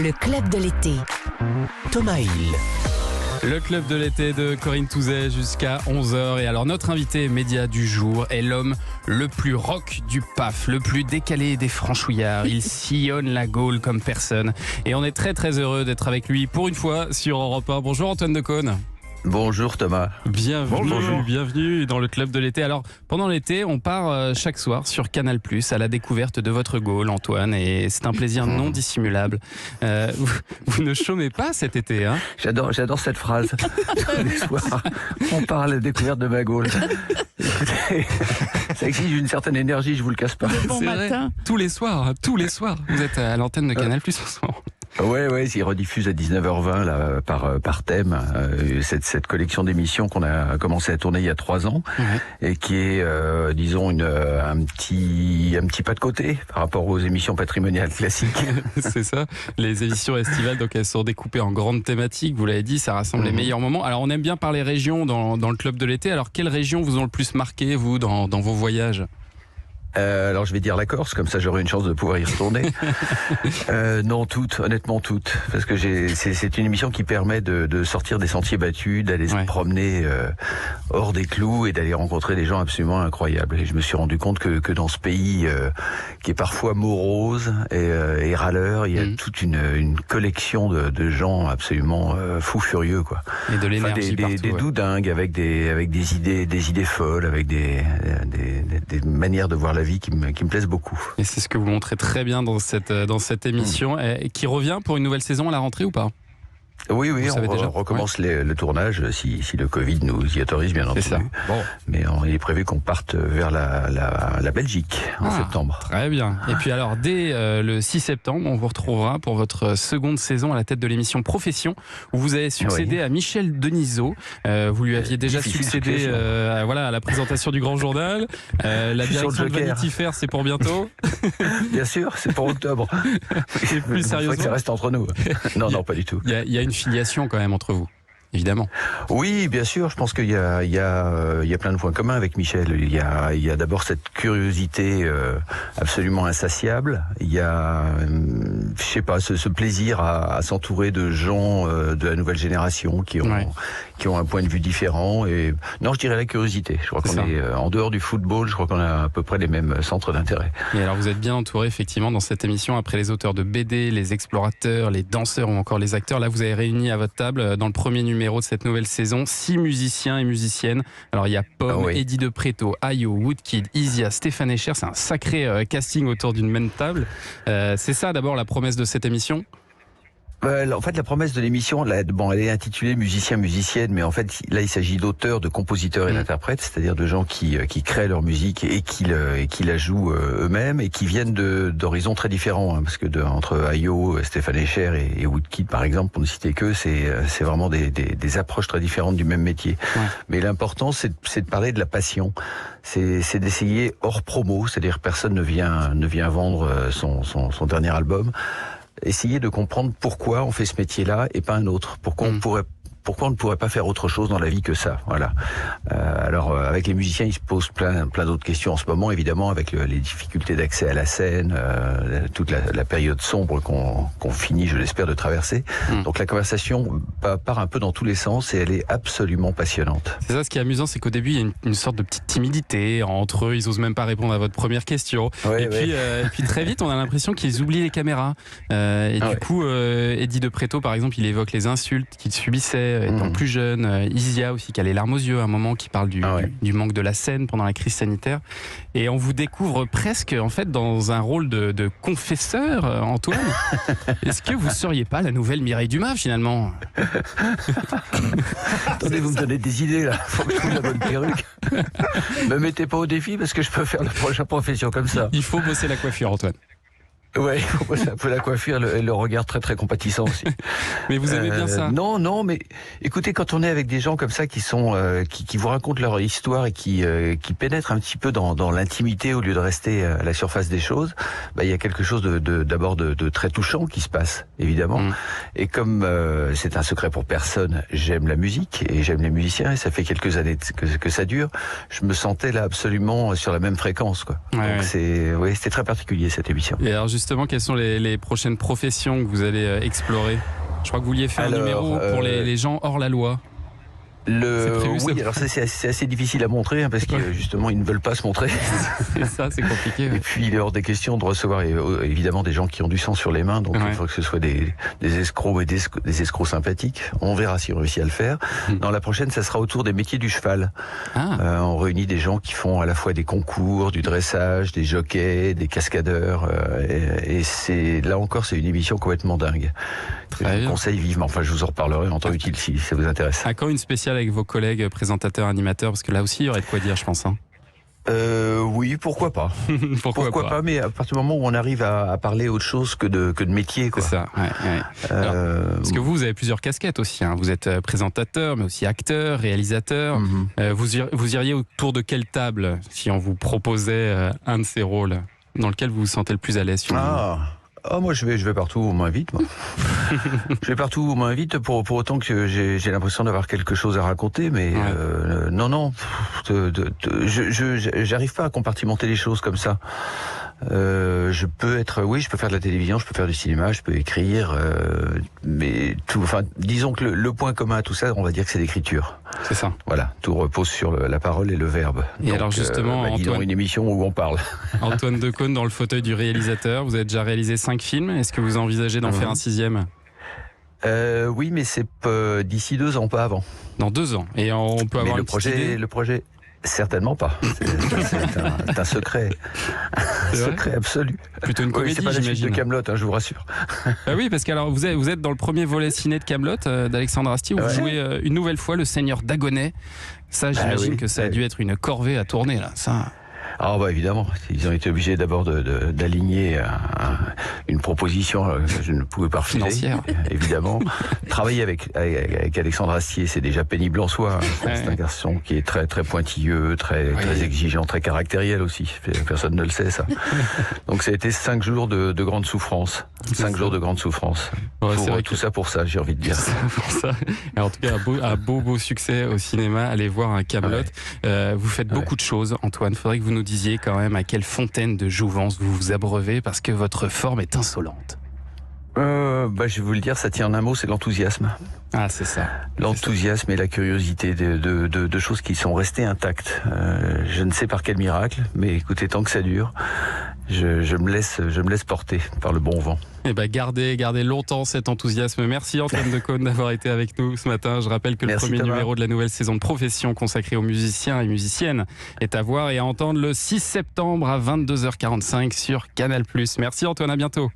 Le club de l'été. Thomas Hill. Le club de l'été de Corinne Touzet jusqu'à 11h. Et alors notre invité média du jour est l'homme le plus rock du PAF, le plus décalé des franchouillards. Il sillonne la Gaule comme personne. Et on est très très heureux d'être avec lui pour une fois sur Europe 1. Bonjour Antoine Decaune. Bonjour Thomas. Bienvenue dans le club de l'été. Alors pendant l'été, on part chaque soir sur Canal+ à la découverte de votre Gaule, Antoine, et c'est un plaisir non dissimulable. Vous ne chômez pas cet été, hein? J'adore cette phrase. Tous les soirs, on part à la découverte de ma Gaule. Écoutez, ça exige une certaine énergie, je vous le casse pas. Bon matin. Tous les soirs. Vous êtes à l'antenne de Canal+ en ce moment. Ouais, ils rediffusent à 19h20 là, par thème cette collection d'émissions qu'on a commencé à tourner il y a 3 ans et qui est, disons, un petit pas de côté par rapport aux émissions patrimoniales classiques. C'est ça, les émissions estivales, donc elles sont découpées en grandes thématiques, vous l'avez dit, ça rassemble les meilleurs moments. Alors on aime bien parler régions dans le club de l'été, alors quelles régions vous ont le plus marqué, vous, dans vos voyages ? Alors je vais dire la Corse, comme ça j'aurai une chance de pouvoir y retourner. Non, honnêtement toutes, parce que c'est une émission qui permet de sortir des sentiers battus, d'aller se promener hors des clous et d'aller rencontrer des gens absolument incroyables. Et je me suis rendu compte que dans ce pays qui est parfois morose et râleur, il y a toute une collection de gens absolument fous furieux, quoi. Et de l'énergie partout, des doudingues avec des idées folles, avec des manières de voir la vie qui me plaisent beaucoup. Et c'est ce que vous montrez très bien dans cette émission, qui revient pour une nouvelle saison à la rentrée ou pas ? Oui, on recommence le tournage si le Covid nous y autorise, bien entendu. Ça. Bon. Mais il est prévu qu'on parte vers la Belgique en septembre. Très bien. Et puis alors, dès le 6 septembre, on vous retrouvera pour votre seconde saison à la tête de l'émission Profession, où vous avez succédé à Michel Denisot. Vous lui aviez déjà succédé à la présentation du Grand Journal. La direction de Vanity Fair, c'est pour bientôt. Bien sûr, c'est pour octobre. Et plus sérieusement, que ça reste entre nous. Non, pas du tout. Il y a une filiation quand même entre vous, évidemment. Oui, bien sûr. Je pense qu'il y a plein de points communs avec Michel. Il y a d'abord cette curiosité absolument insatiable. Il y a, je sais pas, ce plaisir à s'entourer de gens de la nouvelle génération qui ont un point de vue différent. Et non, je dirais la curiosité. Je crois qu'on est en dehors du football. Je crois qu'on a à peu près les mêmes centres d'intérêt. Et alors, vous êtes bien entouré effectivement dans cette émission. Après les auteurs de BD, les explorateurs, les danseurs ou encore les acteurs, là, vous avez réuni à votre table dans le premier numéro de cette nouvelle saison 6 musiciens et musiciennes. Alors il y a Pomme, Eddie De Pretto, Ayo, Woodkid, Isia, Stéphane Echer. C'est un sacré casting autour d'une même table. C'est ça d'abord la promesse de cette émission ? En fait, la promesse de l'émission, elle est intitulée musicien-musicienne, mais en fait, là, il s'agit d'auteurs, de compositeurs et d'interprètes, c'est-à-dire de gens qui créent leur musique et qui la jouent eux-mêmes et qui viennent d'horizons très différents, hein, parce que entre Ayo, Stéphane Echer et Woodkid, par exemple, pour ne citer qu'eux, c'est vraiment des approches très différentes du même métier. Ouais. Mais l'important, c'est de parler de la passion. C'est d'essayer hors promo, c'est-à-dire personne ne vient vendre son dernier album. Essayer de comprendre pourquoi on fait ce métier-là et pas un autre. Pourquoi on ne pourrait pas faire autre chose dans la vie que ça. Voilà. Alors, avec les musiciens, ils se posent plein d'autres questions en ce moment, évidemment, avec les difficultés d'accès à la scène, toute la période sombre qu'on finit, je l'espère, de traverser. Donc la conversation part un peu dans tous les sens et elle est absolument passionnante. C'est ça, ce qui est amusant, c'est qu'au début, il y a une sorte de petite timidité entre eux. Ils n'osent même pas répondre à votre première question. Et puis très vite, on a l'impression qu'ils oublient les caméras. Du coup, Eddie De Pretto, par exemple, il évoque les insultes qu'il subissait étant plus jeune. Isia aussi, qui a les larmes aux yeux à un moment, qui parle du manque de la scène pendant la crise sanitaire. Et on vous découvre presque, en fait, dans un rôle de confesseur, Antoine. Est-ce que vous seriez pas la nouvelle Mireille Dumas, finalement ? Attendez, vous me donnez des idées, là. Faut que je trouve la bonne perruque. Me mettez pas au défi, parce que je peux faire la prochaine profession comme ça. Il faut bosser la coiffure, Antoine. Ouais, c'est un peu la coiffure et le regard très très compatissant aussi. Mais vous aimez bien ça ? Non, mais écoutez, quand on est avec des gens comme ça qui sont qui vous racontent leur histoire et qui pénètrent un petit peu dans l'intimité au lieu de rester à la surface des choses, il y a quelque chose d'abord de très touchant qui se passe, évidemment. Et comme c'est un secret pour personne, j'aime la musique et j'aime les musiciens et ça fait quelques années que ça dure. Je me sentais là absolument sur la même fréquence, quoi. Donc c'était très particulier cette émission. Et alors justement, quelles sont les prochaines professions que vous allez explorer? Je crois que vous vouliez faire un numéro pour les gens hors la loi. Oui, alors ça c'est assez difficile à montrer parce que justement ils ne veulent pas se montrer. C'est ça, c'est compliqué. Ouais. Et puis il est hors des questions de recevoir évidemment des gens qui ont du sang sur les mains, donc il faut que ce soit des escrocs et des escrocs sympathiques. On verra si on réussit à le faire. Dans la prochaine, ça sera autour des métiers du cheval. On réunit des gens qui font à la fois des concours, du dressage, des jockeys, des cascadeurs, et c'est là encore c'est une émission complètement dingue. Je vous conseille vivement. Enfin, je vous en reparlerai en temps utile si ça vous intéresse. Quand une spéciale avec vos collègues présentateurs, animateurs, parce que là aussi il y aurait de quoi dire, je pense. Oui, pourquoi pas. pourquoi pas, mais à partir du moment où on arrive à parler autre chose que de métier, quoi. C'est ça. Alors, parce que vous avez plusieurs casquettes aussi. Vous êtes présentateur, mais aussi acteur, réalisateur. Vous iriez autour de quelle table si on vous proposait un de ces rôles dans lequel vous vous sentez le plus à l'aise? Moi je vais partout où on m'invite. Je vais partout où on m'invite pour autant que j'ai l'impression d'avoir quelque chose à raconter, mais non, j'arrive pas à compartimenter les choses comme ça. Je peux faire de la télévision, je peux faire du cinéma, je peux écrire, mais disons que le point commun à tout ça, on va dire que c'est l'écriture. C'est ça. Voilà, tout repose sur la parole et le verbe. Et donc, alors justement, Antoine, une émission où on parle. Antoine Decaune dans le fauteuil du réalisateur. Vous avez déjà réalisé 5 films. Est-ce que vous envisagez d'en faire un 6e? Oui, mais c'est d'ici 2 ans, pas avant. Dans 2 ans. Et on peut avoir le projet. Certainement pas. C'est un secret. Secret absolu. Plutôt une comédie, c'est pas la suite j'imagine. de Kaamelott, je vous rassure. Oui, parce que alors vous êtes dans le premier volet ciné de Kaamelott d'Alexandre Astier où vous jouez une nouvelle fois le Seigneur Dagonet. Ça, j'imagine que ça a dû être une corvée à tourner là. Ça. Évidemment, ils ont été obligés d'abord d'aligner une proposition que je ne pouvais pas refuser. Financière. Évidemment. Travailler avec Alexandre Astier, c'est déjà pénible en soi. C'est un garçon qui est très très pointilleux, très exigeant, très caractériel aussi. Personne ne le sait ça. Donc ça a été 5 jours de grande souffrance. 5 jours de grande souffrance. Tout ça pour ça, j'ai envie de dire. Pour ça. Et en tout cas, un beau succès au cinéma. Allez voir un Kaamelott. Vous faites beaucoup de choses, Antoine. Faudrait que vous nous disiez quand même à quelle fontaine de jouvence vous vous abreuvez parce que votre forme est insolente. Je vais vous le dire, ça tient en un mot, c'est l'enthousiasme. C'est ça. L'enthousiasme et la curiosité de choses qui sont restées intactes. Je ne sais par quel miracle, mais écoutez, tant que ça dure, je me laisse porter par le bon vent. Gardez longtemps cet enthousiasme. Merci Antoine Decaune d'avoir été avec nous ce matin. Je rappelle que le premier numéro de la nouvelle saison de Profession consacrée aux musiciens et musiciennes est à voir et à entendre le 6 septembre à 22h45 sur Canal+. Merci Antoine, à bientôt.